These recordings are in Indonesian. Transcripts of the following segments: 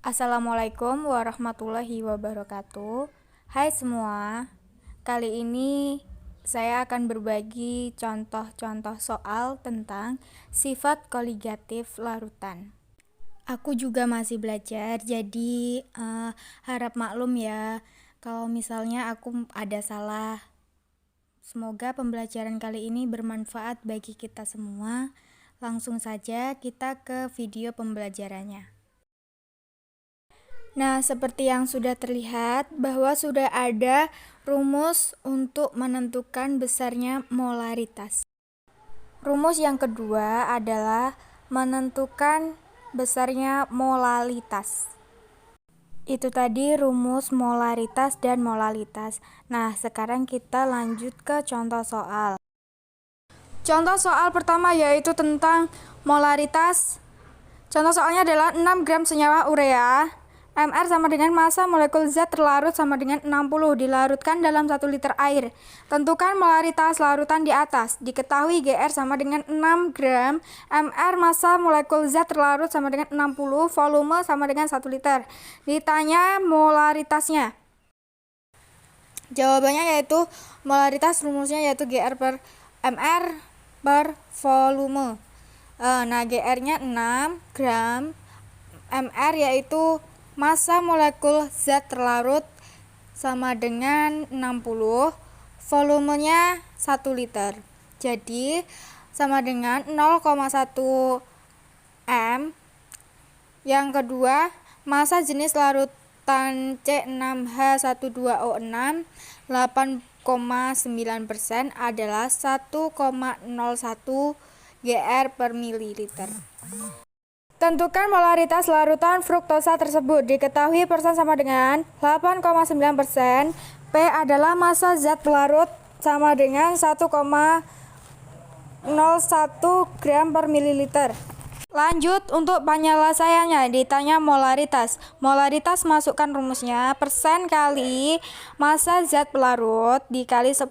Assalamualaikum warahmatullahi wabarakatuh. Hai semua, kali ini saya akan berbagi contoh-contoh soal tentang sifat koligatif larutan. Aku juga masih belajar, jadi harap maklum ya kalau misalnya aku ada salah. Semoga pembelajaran kali ini bermanfaat bagi kita semua. Langsung saja kita ke video pembelajarannya. Nah, seperti yang sudah terlihat bahwa sudah ada rumus untuk menentukan besarnya molaritas. Rumus yang kedua adalah menentukan besarnya molalitas. Itu tadi rumus molaritas dan molalitas. Nah, sekarang kita lanjut ke contoh soal. Contoh soal pertama yaitu tentang molaritas. Contoh soalnya adalah 6 gram senyawa urea Mr sama dengan massa molekul zat terlarut sama dengan 60 dilarutkan dalam 1 liter air. Tentukan molaritas larutan di atas. Diketahui Gr sama dengan 6 gram, Mr massa molekul zat terlarut sama dengan 60, volume sama dengan 1 liter. Ditanya molaritasnya. Jawabannya yaitu molaritas rumusnya yaitu Gr per Mr per volume. Nah, Gr-nya 6 gram, Mr yaitu massa molekul zat terlarut sama dengan 60, volumenya 1 liter. Jadi sama dengan 0,1 M. Yang kedua, massa jenis larutan C6H12O6 8,9% adalah 1,01 Gr per mililiter. Tentukan molaritas larutan fruktosa tersebut. Diketahui persen sama dengan 8,9%. P adalah massa zat pelarut sama dengan 1,01 gram per mililiter. Lanjut untuk penyelesaiannya. Ditanya molaritas. Molaritas masukkan rumusnya persen kali massa zat pelarut dikali 10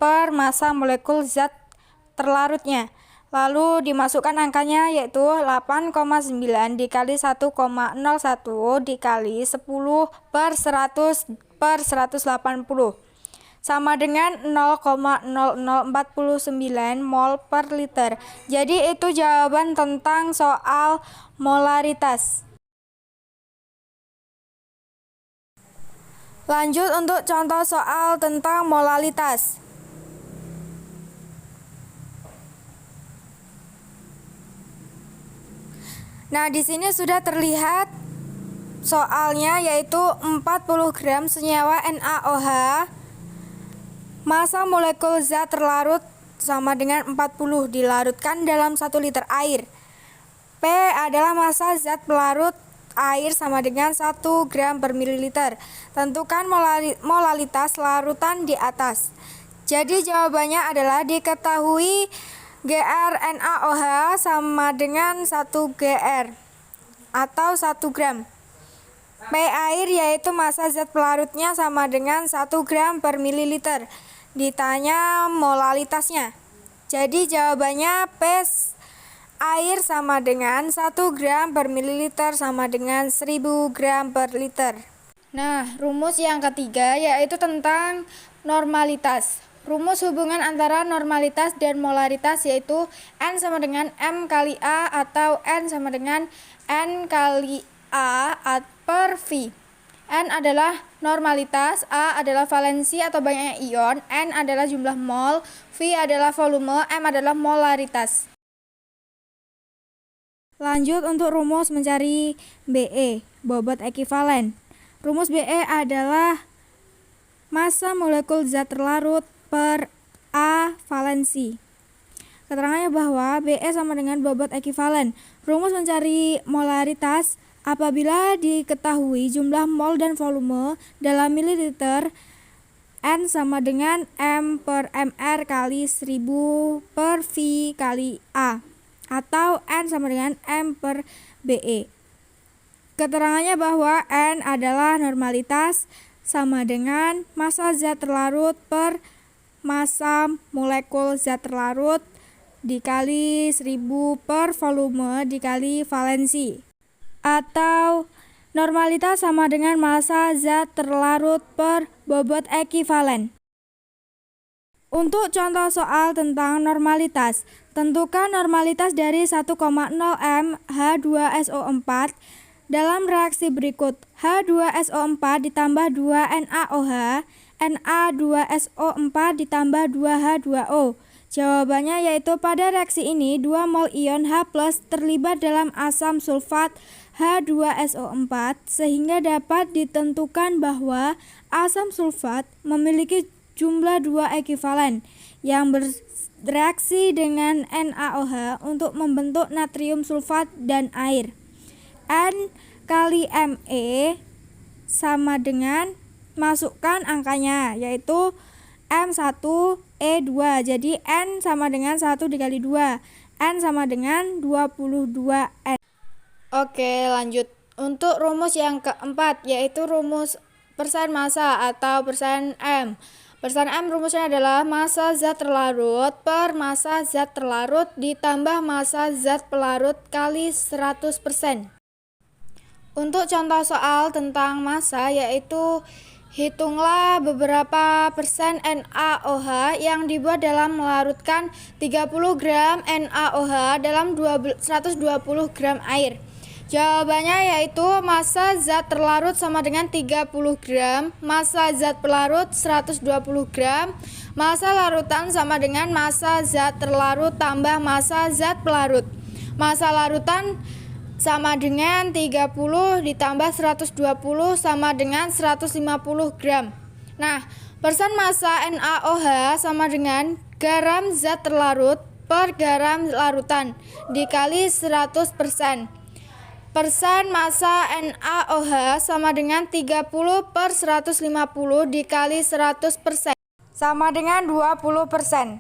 per massa molekul zat terlarutnya. Lalu dimasukkan angkanya yaitu 8,9 dikali 1,01 dikali 10 per 100 per 180 sama dengan 0,0049 mol per liter. Jadi itu jawaban tentang soal molaritas. Lanjut untuk contoh soal tentang molalitas. Nah, di sini sudah terlihat soalnya yaitu 40 gram senyawa NaOH, massa molekul zat terlarut sama dengan 40 dilarutkan dalam 1 liter air. P adalah massa zat pelarut air sama dengan 1 gram per mililiter. Tentukan molalitas larutan di atas. Jadi jawabannya adalah diketahui Gr NaOH sama dengan 1 Gr atau 1 gram. P air yaitu massa zat pelarutnya sama dengan 1 gram per mililiter. Ditanya molalitasnya. Jadi jawabannya P air sama dengan 1 gram per mililiter sama dengan 1000 gram per liter. Nah, rumus yang ketiga yaitu tentang normalitas. Rumus hubungan antara normalitas dan molaritas yaitu N sama dengan M kali A atau N sama dengan N kali A per V. N adalah normalitas, A adalah valensi atau banyaknya ion, N adalah jumlah mol, V adalah volume, M adalah molaritas. Lanjut untuk rumus mencari Be, bobot ekivalen. Rumus Be adalah massa molekul zat terlarut per A valensi. Keterangannya bahwa Be sama dengan bobot ekivalen. Rumus mencari molaritas apabila diketahui jumlah mol dan volume dalam mililiter, N sama dengan M per Mr kali 1000 per V kali A atau N sama dengan M per Be. Keterangannya bahwa N adalah normalitas sama dengan massa zat terlarut per massa molekul zat terlarut dikali 1000 per volume dikali valensi, atau Normalitas sama dengan massa zat terlarut per bobot ekivalen. Untuk contoh soal tentang normalitas, tentukan normalitas dari 1,0 m H2SO4 dalam reaksi berikut. H2SO4 ditambah 2 NaOH, Na2SO4 ditambah 2H2O. Jawabannya yaitu pada reaksi ini 2 mol ion H+ terlibat dalam asam sulfat H2SO4 sehingga dapat ditentukan bahwa asam sulfat memiliki jumlah 2 ekivalen yang bereaksi dengan NaOH untuk membentuk natrium sulfat dan air. N kali Me sama dengan, masukkan angkanya yaitu M1E2. Jadi N sama dengan 1 dikali 2. N sama dengan 22N. Oke, lanjut. Untuk rumus yang keempat yaitu rumus persen massa atau persen M. Persen M rumusnya adalah massa zat terlarut per massa zat terlarut ditambah massa zat pelarut kali 100%. Untuk contoh soal tentang massa yaitu hitunglah beberapa persen NaOH yang dibuat dalam melarutkan 30 gram NaOH dalam 120 gram air. Jawabannya yaitu massa zat terlarut sama dengan 30 gram, massa zat pelarut 120 gram, massa larutan sama dengan massa zat terlarut tambah massa zat pelarut. Massa larutan sama dengan 30 ditambah 120 sama dengan 150 gram. Nah, persen massa NaOH sama dengan garam zat terlarut per garam larutan dikali 100%. Persen massa NaOH sama dengan 30 per 150 dikali 100% sama dengan 20%.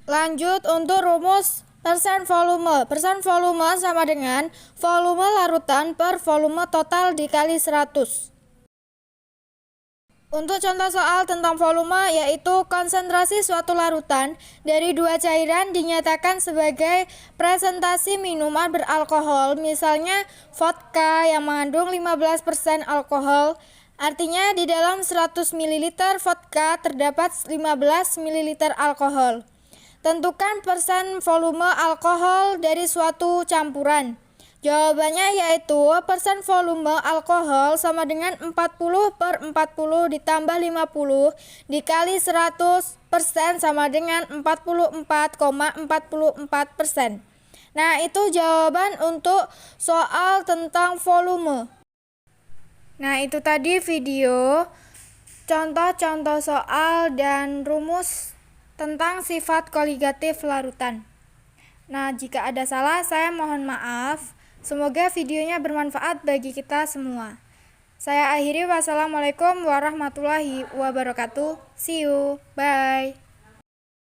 Lanjut untuk rumus persen volume. Persen volume sama dengan volume larutan per volume total dikali 100. Untuk contoh soal tentang volume yaitu konsentrasi suatu larutan dari dua cairan dinyatakan sebagai presentasi minuman beralkohol, misalnya vodka yang mengandung 15% alkohol. Artinya di dalam 100 ml vodka terdapat 15 ml alkohol. Tentukan persen volume alkohol dari suatu campuran. Jawabannya yaitu persen volume alkohol sama dengan 40 per 40 ditambah 50 dikali 100% sama dengan 44,44%. Nah, itu jawaban untuk soal tentang volume. Nah, itu tadi video contoh-contoh soal dan rumus tentang sifat koligatif larutan. Nah, jika ada salah saya mohon maaf. Semoga videonya bermanfaat bagi kita semua. Saya akhiri, wassalamualaikum warahmatullahi wabarakatuh. See you, bye.